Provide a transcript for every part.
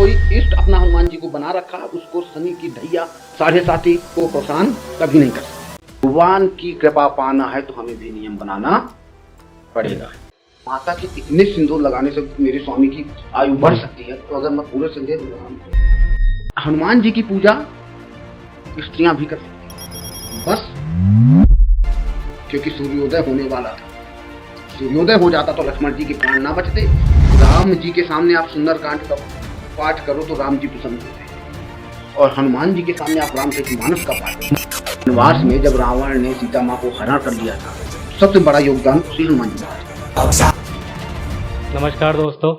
कोई इष्ट अपना हनुमान जी को बना रखा, उसको शनि की ढैया 7.5 को परेशान कभी नहीं कर सकता। भगवान की कृपा पाना है तो हमें भी नियम बनाना पड़ेगा। माता के इतने सिंदूर लगाने से मेरे स्वामी की आयु बढ़ सकती है, तो अगर मैं पूरे संदेह हनुमान जी की पूजा स्त्रियां भी कर सकती, बस क्योंकि सूर्योदय होने वाला था। सूर्योदय हो जाता तो लक्ष्मण जी के प्राण ना बचते। राम जी के सामने आप सुंदरकांड का पाठ करो तो राम जी प्रसन्न होते, और हनुमान जी के सामने आप रामचरितमानस का पाठ करो। वनवास में जब रावण ने सीता माँ को हरण कर लिया था, सबसे बड़ा योगदान श्री हनुमान जी का। नमस्कार दोस्तों,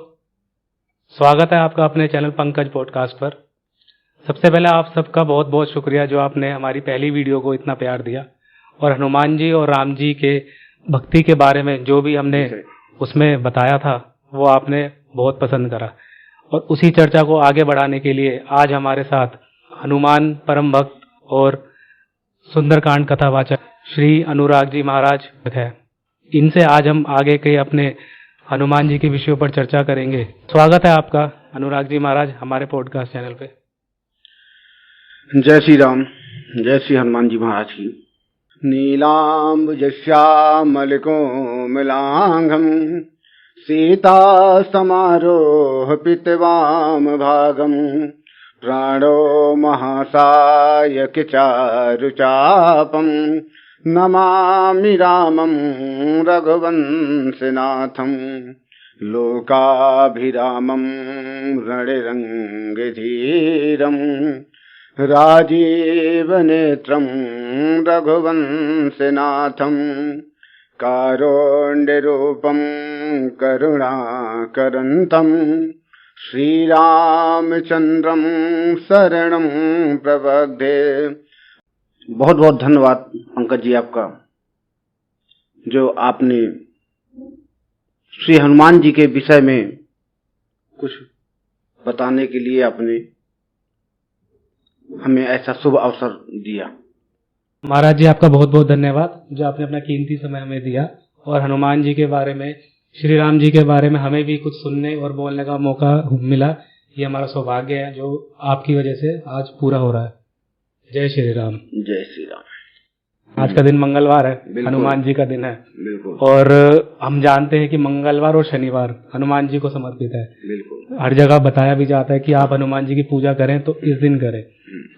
स्वागत है आपका अपने चैनल पंकज पॉडकास्ट पर। सबसे पहले आप सबका बहुत बहुत शुक्रिया जो आपने हमारी पहली वीडियो को इतना प्यार दिया, और हनुमान जी और राम जी के भक्ति के बारे में जो भी हमने उसमें बताया था वो आपने बहुत पसंद करा। और उसी चर्चा को आगे बढ़ाने के लिए आज हमारे साथ हनुमान परम भक्त और सुंदरकांड कथावाचक श्री अनुराग जी महाराज है। इनसे आज हम आगे के अपने हनुमान जी के विषयों पर चर्चा करेंगे। स्वागत है आपका अनुराग जी महाराज हमारे पॉडकास्ट चैनल पे। जय श्री राम, जय श्री हनुमान जी महाराज की। नीलाम्बुजश्यामल कोमलांगं सीता समारोह पितवाम भागं प्राणो महासायक चारुचापं नमामि रामं रघुवंशनाथं लोकाभिरामं रणरंगधीरं राजीवनेत्रं रघुवंशनाथं कारुण्यरूपं करुणाकरन्तं श्रीरामचन्द्रं शरणं प्रपद्ये। बहुत बहुत धन्यवाद पंकज जी आपका, जो आपने श्री हनुमान जी के विषय में कुछ बताने के लिए आपने हमें ऐसा शुभ अवसर दिया। महाराज जी आपका बहुत बहुत धन्यवाद जो आपने अपना कीमती समय हमें दिया, और हनुमान जी के बारे में, श्री राम जी के बारे में हमें भी कुछ सुनने और बोलने का मौका मिला। ये हमारा सौभाग्य है जो आपकी वजह से आज पूरा हो रहा है। जय श्री राम। जय श्री राम। आज का दिन मंगलवार है, हनुमान जी का दिन है। बिल्कुल। और हम जानते हैं कि मंगलवार और शनिवार हनुमान जी को समर्पित है। बिल्कुल। हर जगह बताया भी जाता है कि आप हनुमान जी की पूजा करें तो इस दिन करें।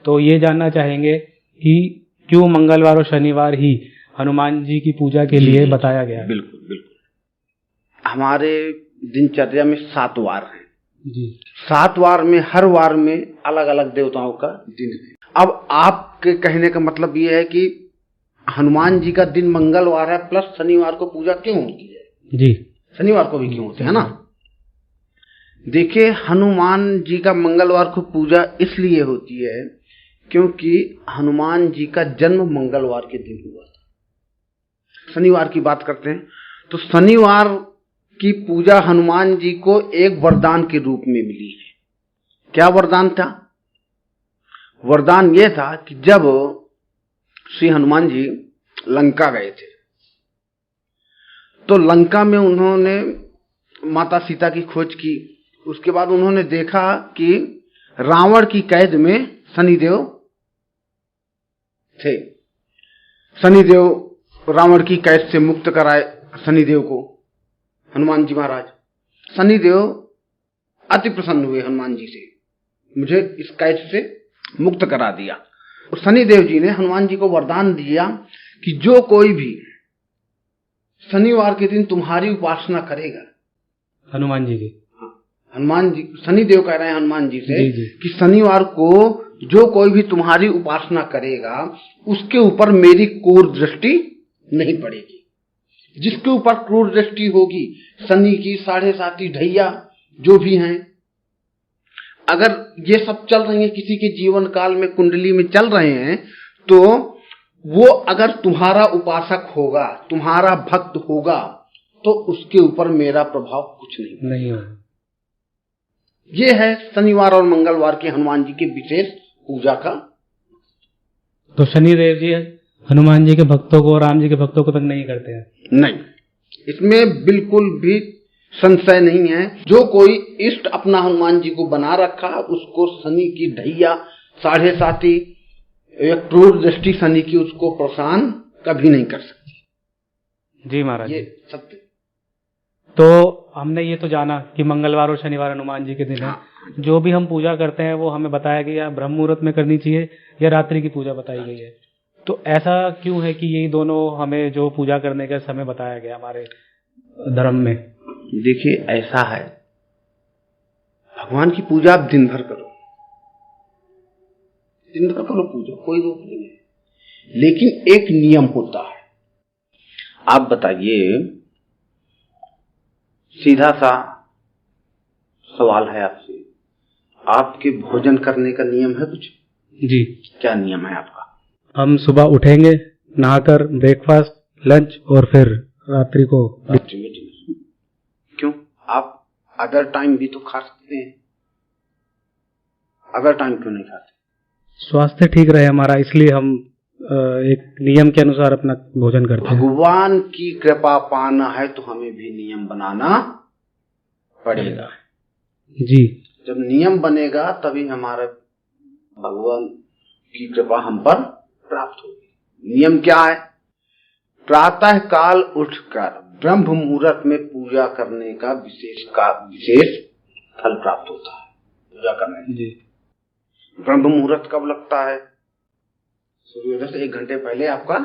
तो ये जानना चाहेंगे कि क्यों मंगलवार और शनिवार ही हनुमान जी की पूजा के लिए बताया गया है? बिल्कुल बिल्कुल। हमारे दिनचर्या में 7 वार हैं जी। 7 वार में हर वार में अलग अलग देवताओं का दिन है। अब आपके कहने का मतलब ये है कि हनुमान जी का दिन मंगलवार है प्लस शनिवार को पूजा क्यों होती है? जी, शनिवार को भी क्यों होती है ना? देखिए, हनुमान जी का मंगलवार को पूजा इसलिए होती है क्योंकि हनुमान जी का जन्म मंगलवार के दिन हुआ था। शनिवार की बात करते हैं तो शनिवार की पूजा हनुमान जी को एक वरदान के रूप में मिली है। क्या वरदान था? वरदान यह था कि जब श्री हनुमान जी लंका गए थे तो लंका में उन्होंने माता सीता की खोज की। उसके बाद उन्होंने देखा कि रावण की कैद में शनिदेव थे। शनिदेव रावण की कैद से मुक्त कराए शनिदेव को हनुमान जी महाराज। शनिदेव अति प्रसन्न हुए हनुमान जी से, मुझे इस कैद से मुक्त करा दिया। शनिदेव जी ने हनुमान जी को वरदान दिया कि जो कोई भी शनिवार के दिन तुम्हारी उपासना करेगा, हनुमान जी की, हनुमान जी, शनिदेव कह रहे हैं हनुमान जी से जी। कि शनिवार को जो कोई भी तुम्हारी उपासना करेगा उसके ऊपर मेरी क्रूर दृष्टि नहीं पड़ेगी। जिसके ऊपर क्रूर दृष्टि होगी, शनि की 7.5 ढैया जो भी हैं, अगर ये सब चल रही है किसी के जीवन काल में, कुंडली में चल रहे हैं, तो वो अगर तुम्हारा उपासक होगा, तुम्हारा भक्त होगा, तो उसके ऊपर मेरा प्रभाव कुछ नहीं होगा। ये है शनिवार और मंगलवार के हनुमान जी के विशेष पूजा का। तो शनिदेव जी हनुमान जी के भक्तों को और राम जी के भक्तों को तक नहीं करते हैं? नहीं, इसमें बिल्कुल भी संशय नहीं है। जो कोई इष्ट अपना हनुमान जी को बना रखा, उसको शनि की ढैया 7.5 एक क्रूर दृष्टि शनि की उसको परेशान कभी नहीं कर सकती। जी महाराज। ये सत्य। तो हमने ये तो जाना कि मंगलवार और शनिवार हनुमान जी के दिन है। जो भी हम पूजा करते हैं वो हमें बताया गया ब्रह्म मुहूर्त में करनी चाहिए या रात्रि की पूजा बताई गई है। तो ऐसा क्यों है कि यही दोनों हमें जो पूजा करने का समय बताया गया हमारे धर्म में? देखिए ऐसा है, भगवान की पूजा आप दिन भर करो, दिन भर करो पूजा, कोई रोक नहीं है, लेकिन एक नियम होता है। आप बताइए, सीधा सा सवाल है आपसे, आपके भोजन करने का नियम है कुछ? जी। क्या नियम है आपका? हम सुबह उठेंगे, नहाकर ब्रेकफास्ट, लंच और फिर रात्रि को रात्रि में डिनर। क्यों? आप अदर टाइम भी तो खा सकते हैं, अदर टाइम क्यों नहीं खाते? स्वास्थ्य ठीक रहे हमारा, इसलिए हम एक नियम के अनुसार अपना भोजन करते हैं। भगवान की कृपा पाना है तो हमें भी नियम बनाना पड़ेगा। जी। जब नियम बनेगा तभी हमारे भगवान की कृपा हम पर प्राप्त होगी। नियम क्या है? प्रातः काल उठकर ब्रह्म मुहूर्त में पूजा करने का विशेष फल प्राप्त होता है। पूजा करने में जी। ब्रह्म मुहूर्त कब लगता है? सूर्योदय से 1 घंटे पहले आपका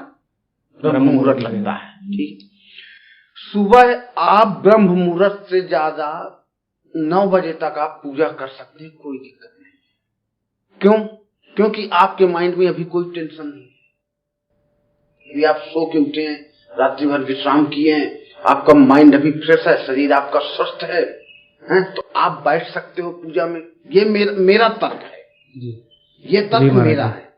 ब्रह्म मुहूर्त लगता है। ठीक, सुबह आप ब्रह्म मुहूर्त से ज्यादा 9 बजे तक आप पूजा कर सकते हैं, कोई दिक्कत नहीं। क्यों? क्योंकि आपके माइंड में अभी कोई टेंशन नहीं है, अभी आप सो के उठे हैं, रात्रि भर विश्राम किए हैं, आपका माइंड अभी फ्रेश है, शरीर आपका स्वस्थ है, तो आप बैठ सकते हो पूजा में। ये मेरा तर्क है जी। ये तर्क मेरा है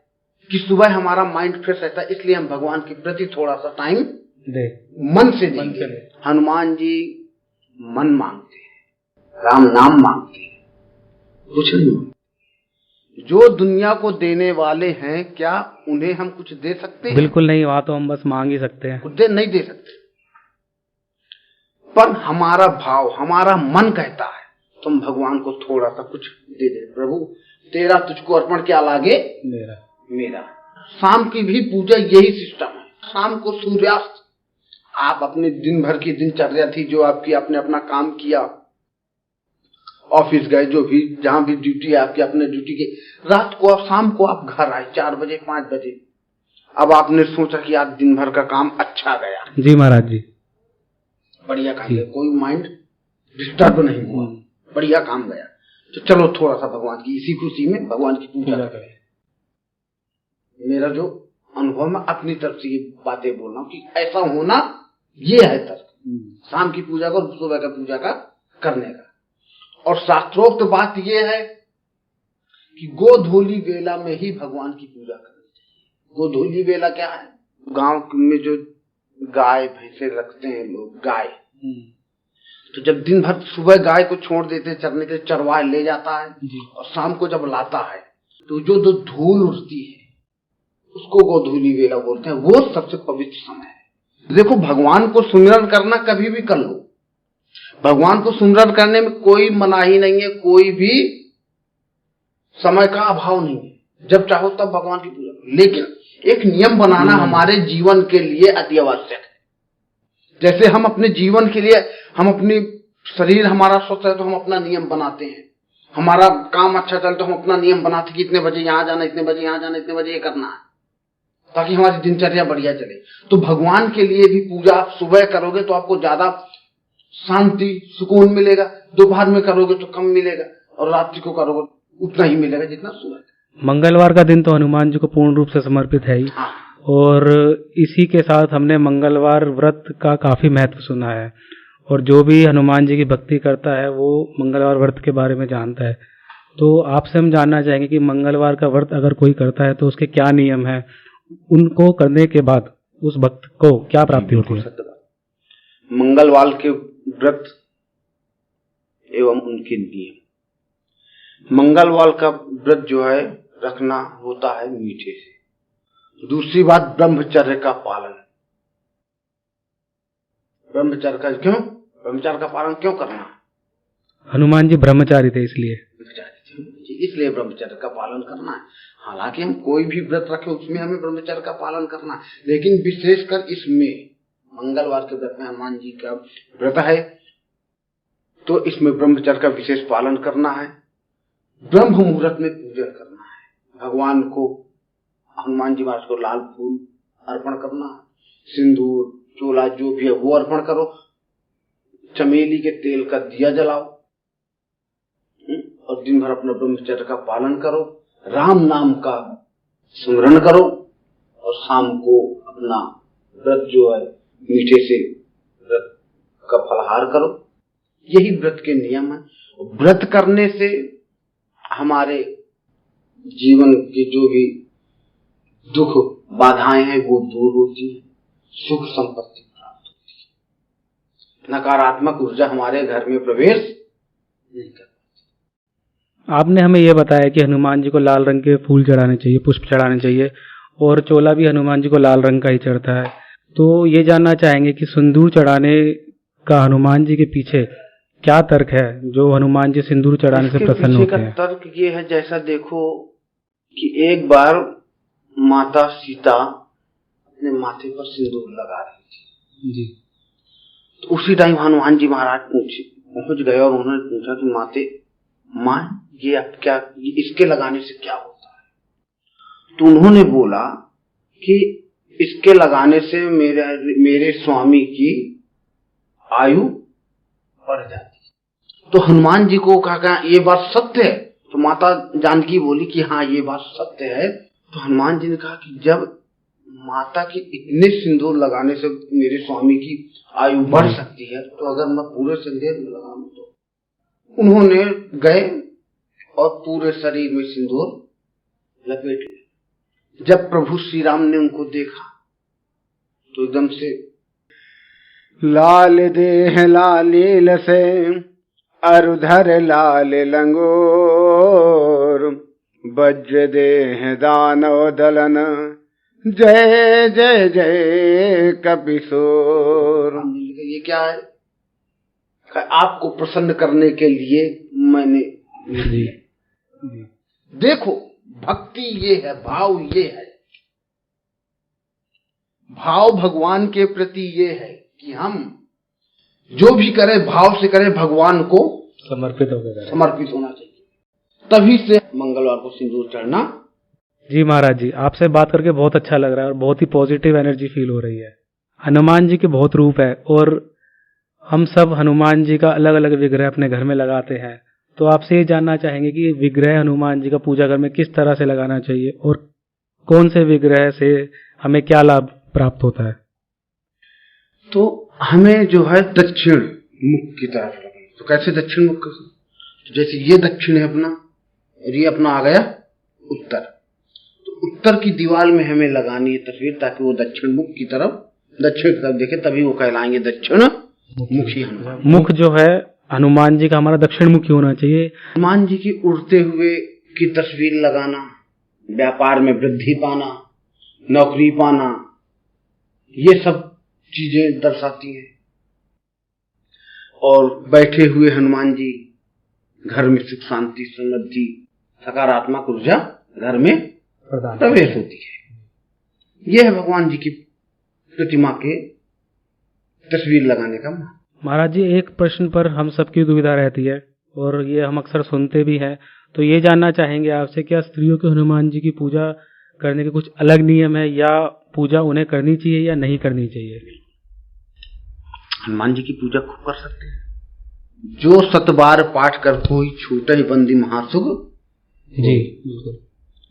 कि सुबह हमारा माइंड फ्रेश रहता है, इसलिए हम भगवान के प्रति थोड़ा सा टाइम दे मन से देंगे। हनुमान जी मन मांगते हैं, राम नाम मांगते हैं, कुछ नहीं मांगते। जो दुनिया को देने वाले हैं, क्या उन्हें हम कुछ दे सकते हैं? बिल्कुल नहीं, वहां तो हम बस मांग ही सकते हैं, खुद नहीं दे सकते। पर हमारा भाव, हमारा मन कहता है तुम भगवान को थोड़ा सा कुछ दे दे। प्रभु तेरा तुझको अर्पण क्या लागे मेरा। शाम की भी पूजा यही सिस्टम है। शाम को सूर्यास्त, आप अपने दिन भर की दिनचर्या थी जो आपकी, आपने अपना काम किया, ऑफिस गए, जो भी जहां भी ड्यूटी है आपकी, अपने ड्यूटी के, रात को आप, शाम को आप घर आए 4 बजे 5 बजे। अब आपने सोचा कि आज दिन भर का काम अच्छा गया। जी महाराज जी, बढ़िया काम गया, कोई माइंड डिस्टर्ब नहीं हुआ, बढ़िया काम गया। तो चलो थोड़ा सा भगवान की, इसी खुशी में भगवान की पूजा करें। मेरा जो अनुभव, मैं अपनी तरफ से ये बातें बोल रहा हूँ कि ऐसा होना, ये है तर्क शाम की पूजा का और सुबह का पूजा का करने का। और शास्त्रोक्त बात यह है कि गोधूली वेला में ही भगवान की पूजा करनी चाहिए। गोधूली वेला क्या है? गांव में जो गाय भैंसे रखते हैं लोग, गाय, तो जब दिन भर सुबह गाय को छोड़ देते हैं चरने के लिए, चरवाहा ले जाता है और शाम को जब लाता है तो जो धूल उड़ती है उसको गोधूली वेला बोलते हैं। वो सबसे पवित्र समय है। देखो, भगवान को सुमिरन करना कभी भी कर लो, भगवान को सुमिरन करने में कोई मनाही नहीं है, कोई भी समय का अभाव नहीं है। जब चाहो तब भगवान की पूजा करो, लेकिन एक नियम बनाना हमारे जीवन के लिए अति आवश्यक है। जैसे हम अपने जीवन के लिए, हम अपनी शरीर हमारा स्वस्थ है तो हम अपना नियम बनाते हैं, हमारा काम अच्छा चलता तो हम अपना नियम बनाते हैं कि इतने बजे यहां जाना, इतने बजे यहां जाना, इतने बजे ये करना है, ताकि हमारी दिनचर्या बढ़िया चले। तो भगवान के लिए भी पूजा आप सुबह करोगे तो आपको ज्यादा शांति सुकून मिलेगा, दोपहर में करोगे तो कम मिलेगा, और रात्रि को करोगे उतना ही मिलेगा जितना सुबह। मंगलवार का दिन तो हनुमान जी को पूर्ण रूप से समर्पित है ही। और इसी के साथ हमने मंगलवार व्रत का काफी महत्व सुना है, और जो भी हनुमान जी की भक्ति करता है वो मंगलवार व्रत के बारे में जानता है। तो आपसे हम जानना चाहेंगे कि मंगलवार का व्रत अगर कोई करता है तो उसके क्या नियम है, उनको करने के बाद उस भक्त को क्या प्राप्ति होती है? मंगलवार के व्रत एवं उनके नियम। मंगलवार का व्रत जो है रखना होता है मीठे से। दूसरी बात, ब्रह्मचर्य का पालन। ब्रह्मचर्य का क्यों? ब्रह्मचर्य का पालन क्यों करना है? हनुमान जी ब्रह्मचारी थे इसलिए ब्रह्मचर्य का पालन करना है। हालांकि हम कोई भी व्रत रखे उसमें हमें ब्रह्मचर्य का पालन करना है, लेकिन विशेषकर इसमें मंगलवार के व्रत में हनुमान जी का व्रत है तो इसमें ब्रह्मचर्य का विशेष पालन करना है। ब्रह्म मुहूर्त में पूजन करना है भगवान को, हनुमान जी महाराज को लाल फूल अर्पण करना है, सिंदूर चोला जो भी है वो अर्पण करो, चमेली के तेल का दिया जलाओ और दिन भर अपना ब्रह्मचर्य का पालन करो, राम नाम का स्मरण करो और शाम को अपना व्रत जो है मीठे से व्रत का फलहार करो। यही व्रत के नियम है। व्रत करने से हमारे जीवन के जो भी दुख बाधाएं हैं वो दूर होती है, सुख संपत्ति प्राप्त होती है, नकारात्मक ऊर्जा हमारे घर में प्रवेश नहीं करती। आपने हमें यह बताया कि हनुमान जी को लाल रंग के फूल चढ़ाने चाहिए, पुष्प चढ़ाने चाहिए और चोला भी हनुमान जी को लाल रंग का ही चढ़ता है। तो ये जानना चाहेंगे कि सिंदूर चढ़ाने का हनुमान जी के पीछे क्या तर्क है जो हनुमान जी सिंदूर चढ़ाने से प्रसन्न होते हैं? तर्क ये है, जैसा देखो कि एक बार माता सीता अपने माथे पर सिंदूर लगा रही थी जी, तो उसी टाइम हनुमान जी महाराज पहुंच गए और उन्होंने पूछा कि माँ ये अब क्या, इसके लगाने से क्या होता है? तो उन्होंने बोला कि इसके लगाने से मेरे स्वामी की आयु बढ़ जाती। तो हनुमान जी को कहा ये बात सत्य है? तो माता जानकी बोली कि हाँ ये बात सत्य है। तो हनुमान जी ने कहा कि जब माता के इतने सिंदूर लगाने से मेरे स्वामी की आयु बढ़ सकती है तो अगर मैं पूरे सिंदूर में लगाऊं तो उन्होंने गए और पूरे शरीर में सिंदूर लपेट लिया। जब प्रभु श्री राम ने उनको देखा तो एकदम से लाल देह लालील से अरुधर लाल लंगोर वज्र देह दानव दलन जय जय जय कपिशोर। ये क्या है? आपको प्रसन्न करने के लिए मैंने देखो भक्ति ये है, भाव ये है, भाव भगवान के प्रति ये है कि हम जो भी करें भाव से करें, भगवान को समर्पित होना चाहिए। तभी से मंगलवार को सिंदूर चढ़ना। जी महाराज जी, आपसे बात करके बहुत अच्छा लग रहा है और बहुत ही पॉजिटिव एनर्जी फील हो रही है। हनुमान जी के बहुत रूप है और हम सब हनुमान जी का अलग अलग विग्रह अपने घर में लगाते हैं। तो आपसे ये जानना चाहेंगे कि विग्रह हनुमान जी का पूजा घर में किस तरह से लगाना चाहिए और कौन से विग्रह से हमें क्या लाभ प्राप्त होता है? तो हमें जो है दक्षिण मुख की तरफ लगाना। तो कैसे दक्षिण मुख? तो जैसे ये दक्षिण है अपना और ये अपना आ गया उत्तर, तो उत्तर की दीवार में हमें लगानी है तस्वीर ताकि वो दक्षिण मुख की तरफ देखे, तभी वो कहलाएंगे दक्षिण मुखी हनुमान। मुख जो है हनुमान जी का हमारा दक्षिण मुखी होना चाहिए। हनुमान जी की उड़ते हुए की तस्वीर लगाना, व्यापार में वृद्धि पाना, नौकरी पाना, ये सब चीजें दर्शाती हैं। और बैठे हुए हनुमान जी, घर में सुख शांति समृद्धि सकारात्मक ऊर्जा घर में प्रवेश होती है। यह है भगवान जी की प्रतिमा के तस्वीर लगाने का। महाराज जी, एक प्रश्न पर हम सबकी दुविधा रहती है और ये हम अक्सर सुनते भी हैं, तो ये जानना चाहेंगे आपसे, क्या स्त्रियों के हनुमान जी की पूजा करने के कुछ अलग नियम है या पूजा उन्हें करनी चाहिए या नहीं करनी चाहिए? हनुमान जी की पूजा खूब कर सकते हैं। जो 7 बार पाठ कर कोई छूटे ही बंदी महासुख। जी बिल्कुल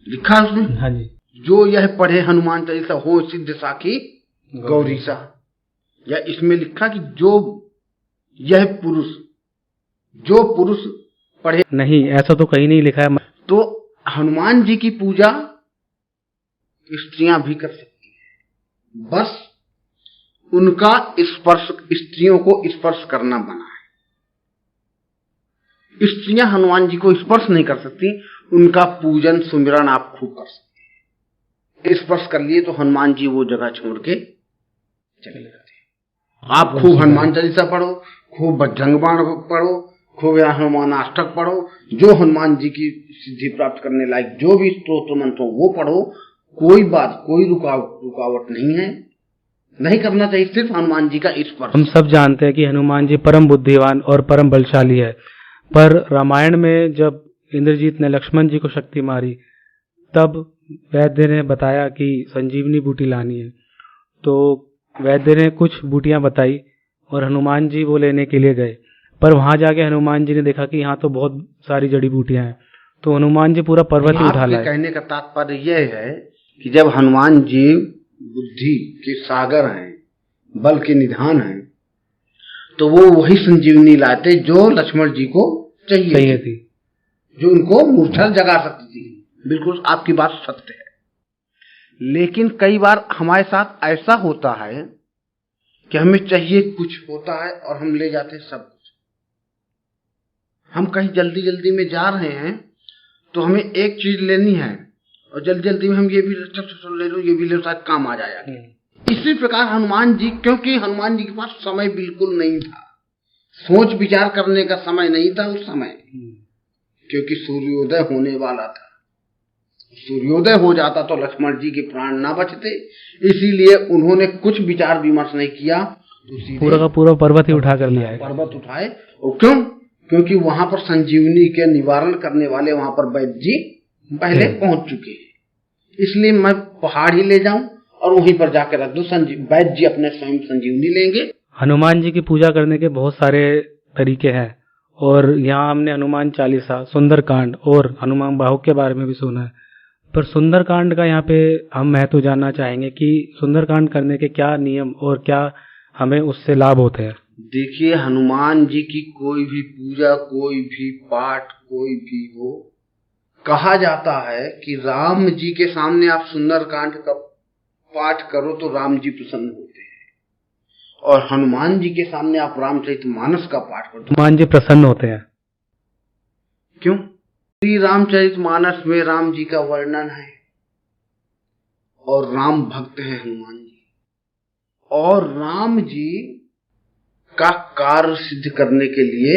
लिखा है उसमें। हाँ जी। जो यह पढ़े हनुमान चालीसा हो सिद्ध साखी गौरीसा। या इसमें लिखा कि जो पुरुष पढ़े। नहीं, ऐसा तो कहीं नहीं लिखा है। तो हनुमान जी की पूजा स्त्रियां भी कर सकती हैं, बस उनका स्पर्श स्त्रियों को स्पर्श करना बना है। स्त्रियां हनुमान जी को स्पर्श नहीं कर सकती, उनका पूजन सुमिरन आप खूब कर सकते हैं। स्पर्श कर लिए तो हनुमान जी वो जगह छोड़ के चले जाते हैं। आप खूब हनुमान चालीसा पढ़ो, खूब बजरंग बाण पढ़ो, खूब या हनुमान अष्टक पढ़ो, जो हनुमान जी की सिद्धि प्राप्त करने लायक जो भी स्तोत्र मंत्र हो वो पढ़ो। कोई बात, कोई रुकावट नहीं है, नहीं करना चाहिए, सिर्फ हनुमान जी का स्पर्श। हम सब जानते हैं कि हनुमान जी परम बुद्धिमान और परम बलशाली है, पर रामायण में जब इंद्रजीत ने लक्ष्मण जी को शक्ति मारी तब वैद्य ने बताया कि संजीवनी बूटी लानी है। तो वैद्य ने कुछ बूटियां बताई और हनुमान जी वो लेने के लिए गए, पर वहां जाके हनुमान जी ने देखा कि यहाँ तो बहुत सारी जड़ी बूटियां हैं, तो हनुमान जी पूरा पर्वत ही उठा लाए। कहने का तात्पर्य यह है कि जब हनुमान जी बुद्धि के सागर हैं, बल के निधान हैं, तो वो वही संजीवनी लाते जो लक्ष्मण जी को चाहिए थी, जो उनको मूर्छा जगा सकती थी। बिल्कुल आपकी बात सत्य है। लेकिन कई बार हमारे साथ ऐसा होता है कि हमें चाहिए कुछ होता है और हम ले जाते हैं सब कुछ। हम कहीं जल्दी जल्दी में जा रहे हैं तो हमें एक चीज लेनी है और जल्दी जल्दी में हम ये भी ले लो, ये भी ले लो, शायद काम आ जाएगा। इसी प्रकार हनुमान जी, क्योंकि हनुमान जी के पास समय बिल्कुल नहीं था, सोच विचार करने का समय नहीं था उस समय, क्योंकि सूर्योदय होने वाला था। सूर्योदय हो जाता तो लक्ष्मण जी के प्राण ना बचते, इसीलिए उन्होंने कुछ विचार विमर्श नहीं किया, तो पूरा का पूरा पर्वत ही उठा कर लिया। पर्वत उठाए। और क्यों? क्योंकि वहां पर संजीवनी के निवारण करने वाले वहां पर वैद्य जी पहले पहुंच चुके हैं, इसलिए मैं पहाड़ ही ले जाऊं और वहीं पर जाकर रख दो, वैद्य जी अपने स्वयं संजीवनी लेंगे। हनुमान जी की पूजा करने के बहुत सारे तरीके हैं और यहाँ हमने हनुमान चालीसा, सुंदरकांड और हनुमान बाहु के बारे में भी सुना है, पर सुंदरकांड का यहाँ पे हम महत्व जानना चाहेंगे कि सुंदरकांड करने के क्या नियम और क्या हमें उससे लाभ होते हैं। देखिए, हनुमान जी की कोई भी पूजा, कोई भी पाठ, कोई भी हो, कहा जाता है कि राम जी के सामने आप सुंदरकांड का पाठ करो तो राम जी प्रसन्न होते हैं, और हनुमान जी के सामने आप रामचरितमानस का पाठ करो तो हनुमान जी प्रसन्न होते हैं। क्यों? श्री रामचरितमानस में राम जी का वर्णन है और राम भक्त है हनुमान जी, और राम जी का कार्य सिद्ध करने के लिए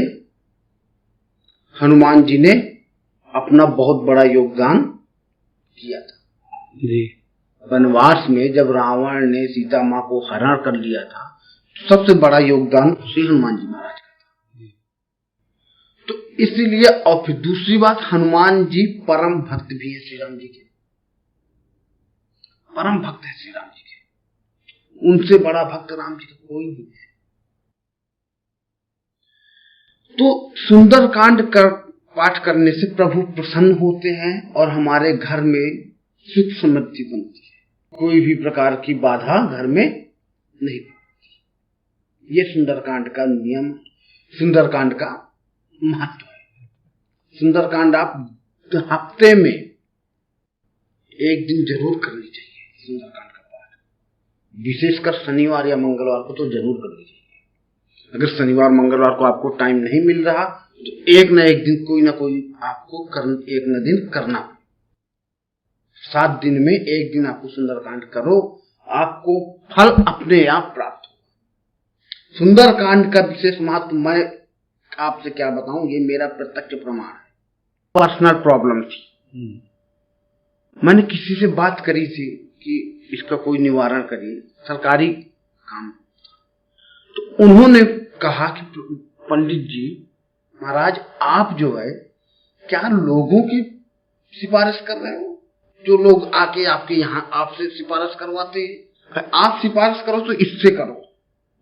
हनुमान जी ने अपना बहुत बड़ा योगदान किया था जी। वनवास में जब रावण ने सीता माँ को हरण कर लिया था, सबसे बड़ा योगदान श्री हनुमान जी महाराज का था। तो इसीलिए, और फिर दूसरी बात, हनुमान जी परम भक्त भी है श्री राम जी के, परम भक्त है श्री राम जी के, उनसे बड़ा भक्त राम जी का कोई नहीं है। तो सुंदरकांड कर पाठ करने से प्रभु प्रसन्न होते हैं और हमारे घर में सुख समृद्धि बनती है, कोई भी प्रकार की बाधा घर में नहीं बनती। ये सुंदरकांड का नियम, सुंदरकांड का महत्व है। सुंदरकांड आप हफ्ते में एक दिन जरूर करनी चाहिए सुंदरकांड का पाठ, विशेषकर शनिवार या मंगलवार को तो जरूर करनी चाहिए। अगर शनिवार मंगलवार को आपको टाइम नहीं मिल रहा तो एक न एक दिन कोई ना कोई आपको एक न दिन करना। 7 दिन में एक दिन आपको सुंदरकांड करो, आपको फल अपने आप प्राप्त हो। सुंदरकांड का विशेष महत्व मैं आपसे क्या बताऊं, ये मेरा प्रत्यक्ष प्रमाण है। पर्सनल प्रॉब्लम थी, मैंने किसी से बात करी थी कि इसका कोई निवारण करिए, सरकारी काम, तो उन्होंने कहा कि पंडित जी महाराज, आप जो है क्या लोगों की सिफारिश कर रहे हो? जो लोग आके आपके यहाँ आपसे सिफारिश करवाते हैं, आप सिफारिश करो तो इससे करो,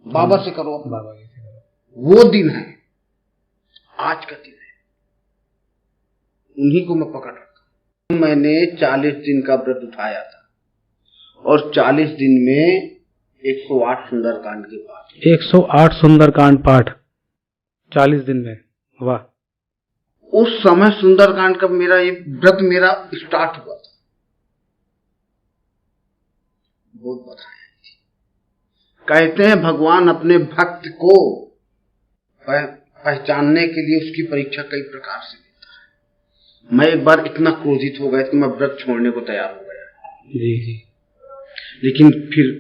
बाबा से करो, बाबा से करो। वो दिन है, आज का दिन है, उन्हीं को मैं पकड़ रखा। मैंने 40 दिन का व्रत उठाया था और 40 दिन में 108 सुंदरकांड के पाठ, 108 सुंदरकांड पाठ 40 दिन में। वाह! उस समय सुंदरकांड का मेरा ये व्रत मेरा स्टार्ट हुआ था। बहुत बधाई। कहते हैं भगवान अपने भक्त को पहचानने के लिए उसकी परीक्षा कई प्रकार से लेता है। मैं एक बार इतना क्रोधित हो गया कि मैं व्रत छोड़ने को तैयार हो गया। जी। लेकिन फिर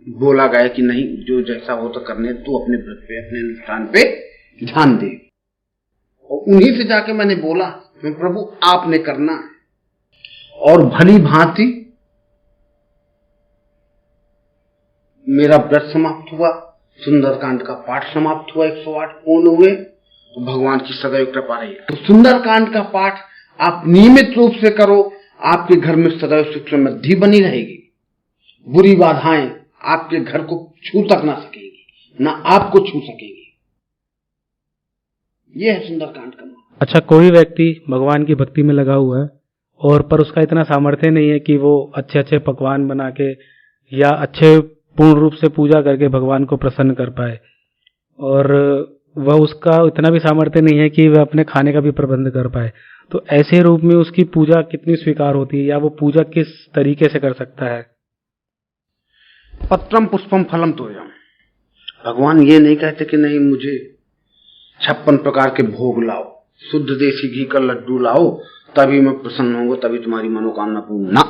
बोला गया कि नहीं, जो जैसा हो तो करने, तू अपने व्रत पे, अपने अनुष्ठान पे ध्यान दे। और उन्हीं से जाके मैंने बोला, प्रभु आपने करना है। और भली भांति मेरा व्रत समाप्त हुआ, सुंदरकांड का पाठ समाप्त हुआ, 108 पूर्ण हुए, तो भगवान की सदैव कृपा रही। तो सुंदरकांड का पाठ आप नियमित रूप से करो, आपके घर में सदैव सुख समृद्धि बनी रहेगी। बुरी बाधाएं आपके घर को छू तक ना सकेगी, ना आपको छू सकेगी। यह है सुंदरकांड का। अच्छा, कोई व्यक्ति भगवान की भक्ति में लगा हुआ है और पर उसका इतना सामर्थ्य नहीं है कि वो अच्छे अच्छे पकवान बना के या अच्छे पूर्ण रूप से पूजा करके भगवान को प्रसन्न कर पाए, और वह उसका इतना भी सामर्थ्य नहीं है कि वह अपने खाने का भी प्रबंध कर पाए, तो ऐसे रूप में उसकी पूजा कितनी स्वीकार होती है, या वो पूजा किस तरीके से कर सकता है? पत्रम पुष्पम फलम तोयम। भगवान ये नहीं कहते कि नहीं मुझे 56 प्रकार के भोग लाओ, शुद्ध देसी घी का लड्डू लाओ, तभी मैं प्रसन्न होऊंगा, तभी तुम्हारी मनोकामना पूर्ण। ना,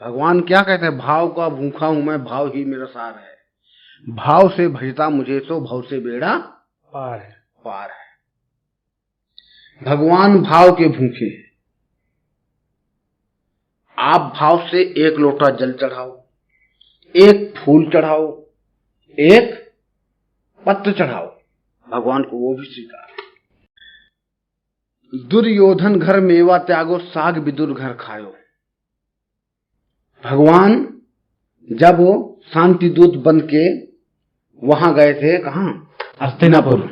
भगवान क्या कहते हैं, भाव का भूखा हूं मैं, भाव ही मेरा सार है। भाव से भजता मुझे तो भव से बेड़ा पार है। पार है। भगवान भाव के भूखे हैं। आप भाव से एक लोटा जल चढ़ाओ, एक फूल चढ़ाओ, एक पत्र चढ़ाओ, भगवान को वो भी स्वीकार। दुर्योधन घर मेवा त्यागो, साग विदुर घर खायो। भगवान जब वो शांति दूत बन के वहां गए थे, कहां, हस्तिनापुर,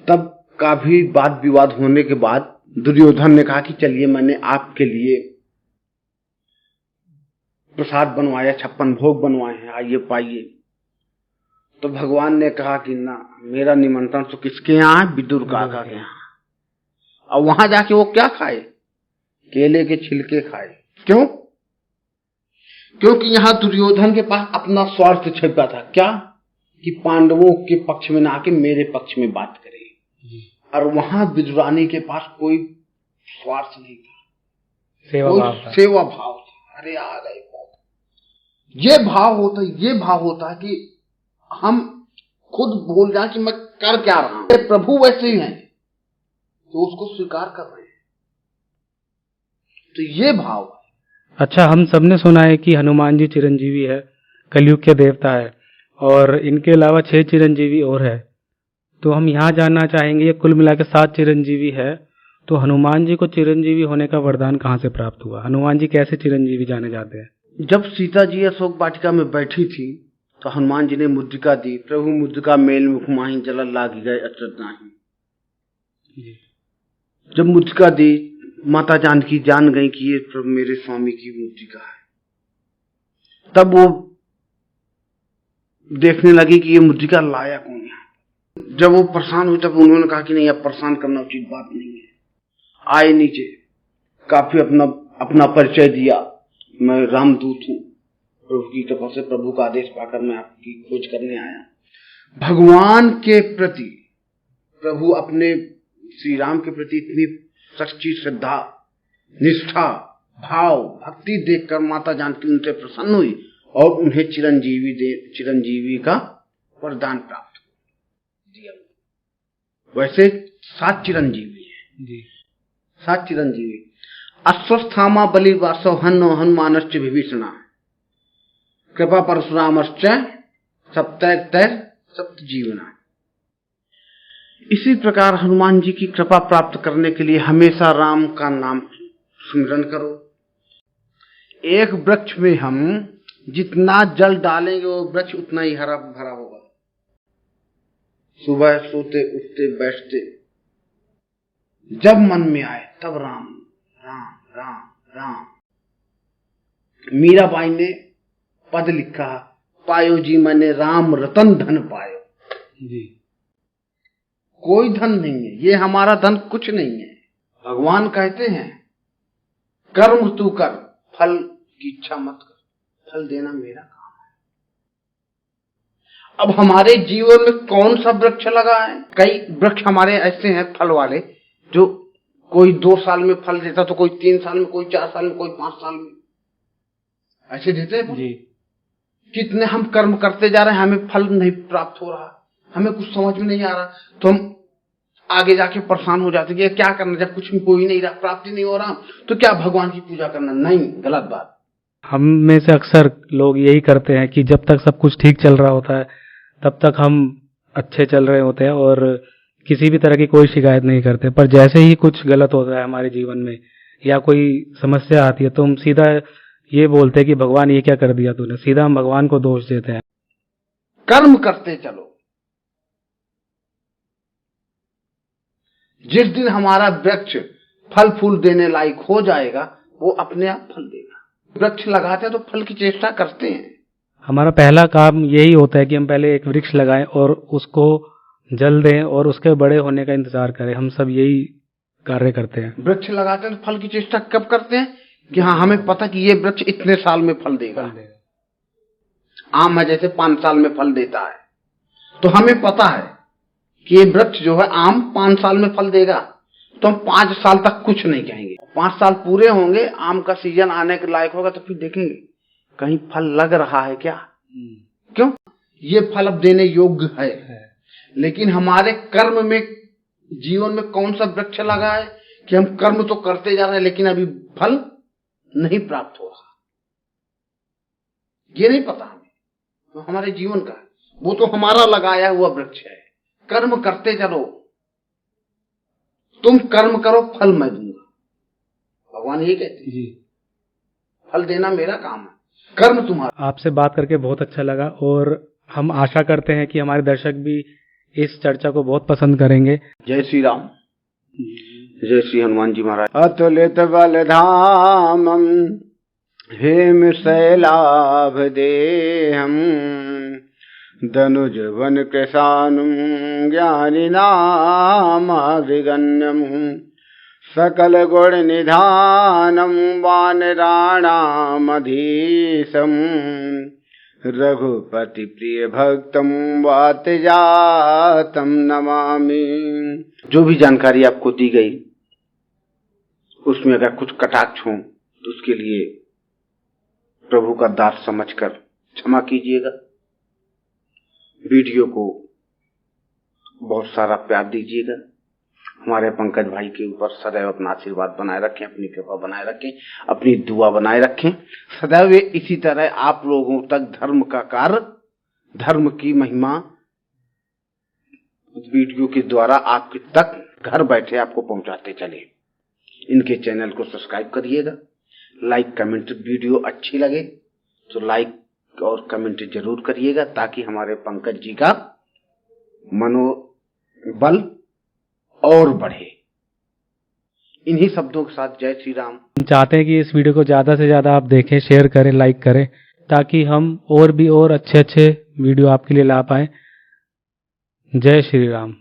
तब काफी वाद विवाद होने के बाद दुर्योधन ने कहा कि चलिए मैंने आपके लिए प्रसाद बनवाया, 56 भोग बनवाए हैं, आइए पाइए। तो भगवान ने कहा कि ना, मेरा निमंत्रण तो किसके यहाँ है, विदुर काका के यहाँ। और वहां जाके वो क्या खाए, केले के छिलके खाए। क्यों? क्योंकि यहां दुर्योधन के पास अपना स्वार्थ छिपा था। क्या? कि पांडवों के पक्ष में ना आके मेरे पक्ष में बात करे। और वहां विदुरानी के पास कोई स्वार्थ नहीं था, सेवा भाव था। अरे आ गए, ये भाव होता है कि हम खुद भूल जाए कि मैं कर क्या रहा हूं। प्रभु वैसे ही हैं तो उसको स्वीकार कर रहे हैं, तो ये भाव है। अच्छा, हम सबने सुना है कि हनुमान जी चिरंजीवी है, कलयुग के देवता है, और इनके अलावा 6 चिरंजीवी और है। तो हम यहाँ जानना चाहेंगे, ये कुल मिला के 7 चिरंजीवी है, तो हनुमान जी को चिरंजीवी होने का वरदान कहाँ से प्राप्त हुआ? हनुमान जी कैसे चिरंजीवी जाने जाते हैं? जब सीता जी अशोक वाटिका में बैठी थी तो हनुमान जी ने मुद्रिका दी, प्रभु मुद्रिका मेल मुख माही, जल लाग गए अचरज नाही। जब मुद्रिका दी, माता जानकी जान गई कि ये प्रभु मेरे स्वामी की मुद्रिका है। तब वो देखने लगी कि ये मुद्रिका लाया कौन है। जब वो परेशान हुई तब उन्होंने कहा कि नहीं, अब परेशान करना उचित बात नहीं है। आए नीचे, काफी अपना परिचय दिया, मैं रामदूत हूं, प्रभु की कृपा से प्रभु का आदेश पाकर मैं आपकी खोज करने आया। भगवान के प्रति, प्रभु अपने श्री राम के प्रति इतनी सच्ची श्रद्धा, निष्ठा, भाव, भक्ति देखकर माता जानकी उनसे प्रसन्न हुई और उन्हें चिरंजीवी का वरदान प्राप्त दिया। वैसे 7 चिरंजीवी हैं जी, 7 चिरंजीवी। अश्वस्थामा बलि वासव हनुमानश्च विभीषणा, कृपा परशुरामश्च सप्तैर सप्त जीवना। इसी प्रकार हनुमान जी की कृपा प्राप्त करने के लिए हमेशा राम का नाम स्मरण करो। एक वृक्ष में हम जितना जल डालेंगे वो वृक्ष उतना ही हरा भरा होगा। सुबह सोते उठते बैठते जब मन में आए तब राम राम राम राम। मीराबाई ने पद लिखा, पायो जी मैंने राम रतन धन पायो जी। कोई धन नहीं है, ये हमारा धन कुछ नहीं है। भगवान कहते हैं कर्म तू कर, फल की इच्छा मत कर, फल देना मेरा काम है। अब हमारे जीवन में कौन सा वृक्ष लगा है? कई वृक्ष हमारे ऐसे हैं फल वाले, जो कोई 2 साल में फल देता, तो कोई 3 साल में, कोई 4 साल में, कोई 5 साल में। ऐसे देते हैं जी। कितने हम कर्म करते जा रहे हैं, हमें फल नहीं प्राप्त हो रहा, हमें कुछ समझ में नहीं आ रहा, तो हम आगे जाके परेशान हो जाते कि क्या करना, जब कुछ हो ही नहीं रहा, प्राप्ति नहीं हो रहा, तो क्या भगवान की पूजा करना? नहीं, गलत बात। हम में से अक्सर लोग यही करते हैं कि जब तक सब कुछ ठीक चल रहा होता है तब तक हम अच्छे चल रहे होते हैं और किसी भी तरह की कोई शिकायत नहीं करते, पर जैसे ही कुछ गलत होता है हमारे जीवन में या कोई समस्या आती है तो हम सीधा ये बोलते हैं कि भगवान ये क्या कर दिया तूने, सीधा हम भगवान को दोष देते हैं। कर्म करते चलो, जिस दिन हमारा वृक्ष फल फूल देने लायक हो जाएगा वो अपने आप फल देगा। वृक्ष लगाते हैं तो फल की चेष्टा करते हैं। हमारा पहला काम यही होता है कि हम पहले एक वृक्ष लगाएं और उसको जल दें और उसके बड़े होने का इंतजार करें। हम सब यही कार्य करते हैं। वृक्ष लगाते हैं तो फल की चेष्टा कब करते हैं कि हाँ हमें पता कि ये वृक्ष इतने साल में फल देगा। आम है जैसे 5 साल में फल देता है, तो हमें पता है कि ये वृक्ष जो है आम 5 साल में फल देगा, तो हम 5 साल तक कुछ नहीं कहेंगे। 5 साल पूरे होंगे, आम का सीजन आने के लायक होगा, तो फिर देखेंगे कहीं फल लग रहा है क्या, क्यों ये फल अब देने योग्य है। लेकिन हमारे कर्म में, जीवन में कौन सा वृक्ष लगा है कि हम कर्म तो करते जा रहे हैं लेकिन अभी फल नहीं प्राप्त हो रहा, ये नहीं पता हमें। तो हमारे जीवन का वो तो हमारा लगाया हुआ वृक्ष है। कर्म करते चलो, तुम कर्म करो फल मैं दूंगा, भगवान ये कहते हैं। फल देना मेरा काम है, कर्म तुम्हारा। आपसे बात करके बहुत अच्छा लगा और हम आशा करते हैं कि हमारे दर्शक भी इस चर्चा को बहुत पसंद करेंगे। जय श्री राम, जय श्री हनुमान जी महाराज। अतुलित बल धामम हेम शैलाभ देहम धनुज वन कृशानुम ज्ञानी नामाभिगण्यम सकल गुण निधानम वानराणामधीशम रघुपति प्रिय भक्तम वात जातम नमामि। जो भी जानकारी आपको दी गई उसमें अगर कुछ कटाक्ष हो तो उसके लिए प्रभु का दास समझकर क्षमा कीजिएगा। वीडियो को बहुत सारा प्यार दीजिएगा। हमारे पंकज भाई के ऊपर सदैव अपना आशीर्वाद बनाए रखें, अपनी कृपा बनाए रखें, अपनी दुआ बनाए रखें। सदैव इसी तरह आप लोगों तक धर्म का कार्य, धर्म की महिमा वीडियो के द्वारा आपके तक घर बैठे आपको पहुंचाते चले। इनके चैनल को सब्सक्राइब करिएगा, लाइक कमेंट, वीडियो अच्छी लगे तो लाइक और कमेंट जरूर करिएगा ताकि हमारे पंकज जी का मनोबल और बढ़े। इन्हीं शब्दों के साथ जय श्री राम। हम चाहते हैं कि इस वीडियो को ज़्यादा से ज़्यादा आप देखें, शेयर करें, लाइक करें ताकि हम और भी और अच्छे अच्छे वीडियो आपके लिए ला पाएं। जय श्री राम।